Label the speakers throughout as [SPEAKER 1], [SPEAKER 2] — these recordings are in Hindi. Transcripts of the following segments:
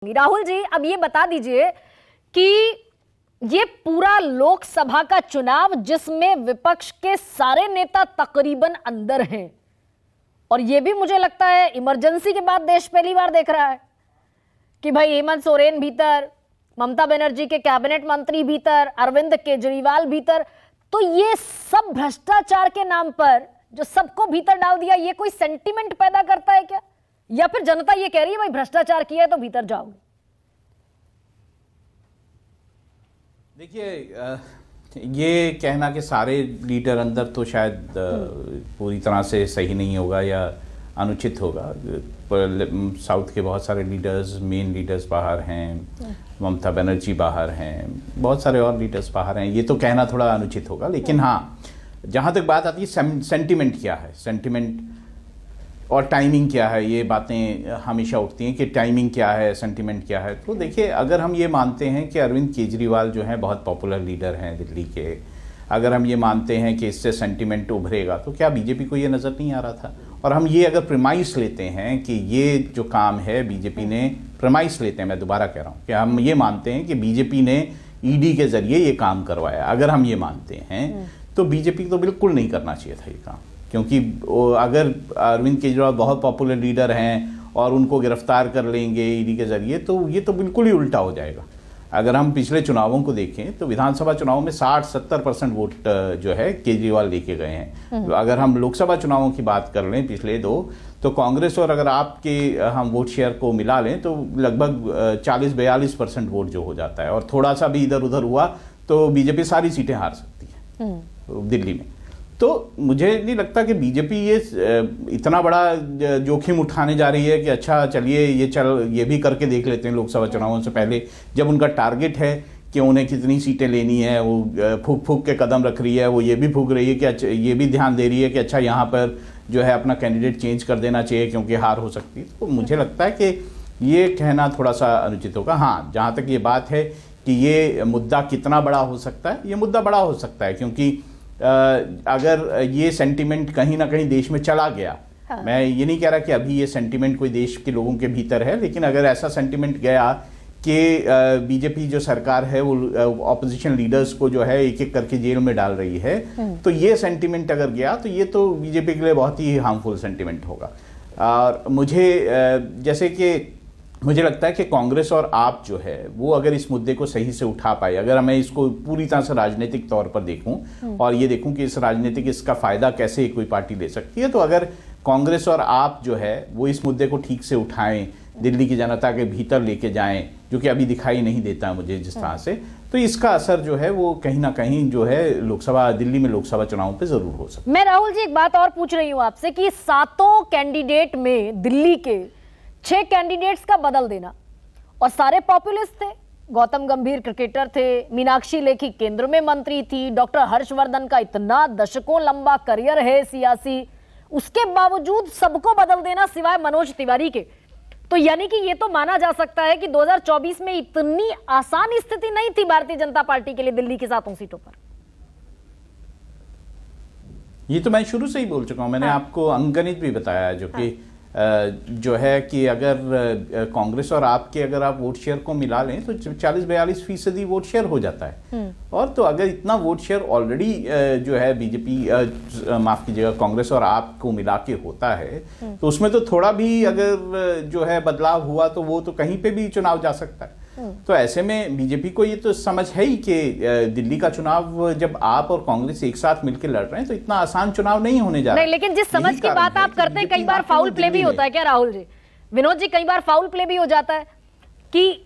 [SPEAKER 1] चाहूंगी। राहुल जी, अब ये बता दीजिए कि ये पूरा लोकसभा का चुनाव जिसमें विपक्ष के सारे नेता तकरीबन अंदर हैं, और ये भी मुझे लगता है इमरजेंसी के बाद देश पहली बार देख रहा है कि भाई हेमंत सोरेन भीतर, ममता बनर्जी के कैबिनेट मंत्री भीतर, अरविंद केजरीवाल भीतर, तो ये सब भ्रष्टाचार के नाम पर जो सबको भीतर डाल दिया, ये कोई सेंटिमेंट पैदा करता है क्या? या फिर जनता ये कह रही है भाई भ्रष्टाचार किया है तो भीतर जाओगे?
[SPEAKER 2] देखिए, ये कहना कि सारे लीडर अंदर तो शायद पूरी तरह से सही नहीं होगा या अनुचित होगा। साउथ के बहुत सारे लीडर्स, मेन लीडर्स बाहर हैं, ममता बनर्जी बाहर हैं, बहुत सारे और लीडर्स बाहर हैं, ये तो कहना थोड़ा अनुचित होगा। लेकिन हाँ, जहाँ तक बात आती है सेंटिमेंट क्या है, सेंटिमेंट और टाइमिंग क्या है, ये बातें हमेशा उठती हैं कि टाइमिंग क्या है, सेंटिमेंट क्या है। तो देखिए, अगर हम ये मानते हैं कि अरविंद केजरीवाल जो हैं बहुत पॉपुलर लीडर हैं दिल्ली के, अगर हम ये मानते हैं कि इससे सेंटिमेंट उभरेगा, तो क्या बीजेपी को ये नज़र नहीं आ रहा था? और हम ये अगर प्रेमाइस लेते हैं कि ये जो काम है बीजेपी ने, प्रेमाइस लेते हैं, मैं दोबारा कह रहा हूँ कि हम ये मानते हैं कि बीजेपी ने ईडी के जरिए ये काम करवाया, अगर हम ये मानते हैं तो बीजेपी को तो बिल्कुल नहीं करना चाहिए था ये काम। क्योंकि अगर अरविंद केजरीवाल बहुत पॉपुलर लीडर हैं और उनको गिरफ्तार कर लेंगे ईडी के जरिए, तो ये तो बिल्कुल ही उल्टा हो जाएगा। अगर हम पिछले चुनावों को देखें तो विधानसभा चुनाव में 60-70% वोट जो है केजरीवाल लेके गए हैं। अगर हम लोकसभा चुनावों की बात कर लें पिछले दो, तो कांग्रेस और अगर आपके हम वोट शेयर को मिला लें तो लगभग 40-42% वोट जो हो जाता है, और थोड़ा सा भी इधर उधर हुआ तो बीजेपी सारी सीटें हार सकती है दिल्ली में। तो मुझे नहीं लगता कि बीजेपी ये इतना बड़ा जोखिम उठाने जा रही है कि अच्छा चलिए ये भी करके देख लेते हैं लोकसभा चुनावों से पहले, जब उनका टारगेट है कि उन्हें कितनी सीटें लेनी है, वो फूक फूक के कदम रख रही है, वो ये भी फूक रही है कि अच्छा, ये भी ध्यान दे रही है कि अच्छा यहाँ पर जो है अपना कैंडिडेट चेंज कर देना चाहिए क्योंकि हार हो सकती है। तो मुझे लगता है कि ये कहना थोड़ा सा अनुचित होगा। हाँ, जहाँ तक ये बात है कि ये मुद्दा कितना बड़ा हो सकता है, ये मुद्दा बड़ा हो सकता है क्योंकि अगर ये सेंटिमेंट कहीं ना कहीं देश में चला गया, हाँ। मैं ये नहीं कह रहा कि अभी ये सेंटिमेंट कोई देश के लोगों के भीतर है, लेकिन अगर ऐसा सेंटिमेंट गया कि बीजेपी जो सरकार है वो ऑपोजिशन लीडर्स को जो है एक एक करके जेल में डाल रही है, तो ये सेंटिमेंट अगर गया तो ये तो बीजेपी के लिए बहुत ही हार्मफुल सेंटिमेंट होगा। और जैसे कि मुझे लगता है कि कांग्रेस और आप जो है वो अगर इस मुद्दे को सही से उठा पाए, अगर मैं इसको पूरी तरह से राजनीतिक तौर पर देखूं और ये देखूं कि इसका फायदा कैसे कोई पार्टी ले सकती है, तो अगर कांग्रेस और आप जो है वो इस मुद्दे को ठीक से उठाएं, दिल्ली की जनता के भीतर लेके जाएं, जो कि अभी दिखाई नहीं देता मुझे जिस तरह से, तो इसका असर जो है वो कहीं ना कहीं जो है दिल्ली में लोकसभा चुनाव पे जरूर हो सकता है।
[SPEAKER 1] मैं राहुल जी एक बात और पूछ रही हूँ आपसे कि सातों कैंडिडेट में दिल्ली के 6 कैंडिडेट्स का बदल देना, और सारे पॉपुलिस्ट थे। गौतम गंभीर क्रिकेटर थे, मीनाक्षी लेखी केंद्र में मंत्री थी, डॉक्टर हर्षवर्धन का इतना दशकों लंबा करियर है सियासी, उसके बावजूद सबको बदल देना सिवाय मनोज तिवारी के। तो यानी कि ये तो माना जा सकता है कि 2024 में इतनी आसान स्थिति नहीं थी भारतीय जनता पार्टी के लिए दिल्ली की 7 सीटों पर।
[SPEAKER 2] ये तो मैं शुरू से ही बोल चुका हूं, मैंने आपको अंकगणित भी बताया जो कि जो है कि अगर कांग्रेस और आपके अगर आप वोट शेयर को मिला लें तो 40-42% वोट शेयर हो जाता है। और तो अगर इतना वोट शेयर ऑलरेडी जो है बीजेपी माफ कीजिएगा कांग्रेस और आपको मिला के होता है, तो उसमें तो थोड़ा भी अगर जो है बदलाव हुआ तो वो तो कहीं पे भी चुनाव जा सकता है। तो ऐसे में बीजेपी को ये तो समझ है ही कि दिल्ली का चुनाव जब आप और कांग्रेस एक साथ मिलकर लड़ रहे हैं तो इतना आसान चुनाव नहीं होने जा रहा है।
[SPEAKER 1] नहीं, लेकिन जिस समझ की बात आप करते हैं, कई बार फाउल प्ले भी होता है क्या राहुल जी? विनोद जी, कई बार फाउल प्ले भी हो जाता है कि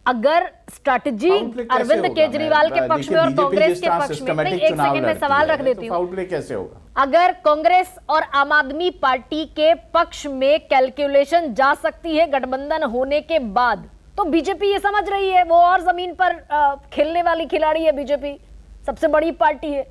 [SPEAKER 1] अगर स्ट्रैटेजी अरविंद केजरीवाल के पक्ष में और कांग्रेस के पक्ष में, नहीं एक सेकंड में सवाल रख देती हूँ,
[SPEAKER 2] फाउल प्ले कैसे होगा?
[SPEAKER 1] अगर कांग्रेस और आम आदमी पार्टी के पक्ष में कैलकुलेशन जा सकती है गठबंधन होने के बाद, तो बीजेपी ये समझ रही है वो और जमीन पर खेलने वाली खिलाड़ी है, बीजेपी सबसे बड़ी पार्टी है,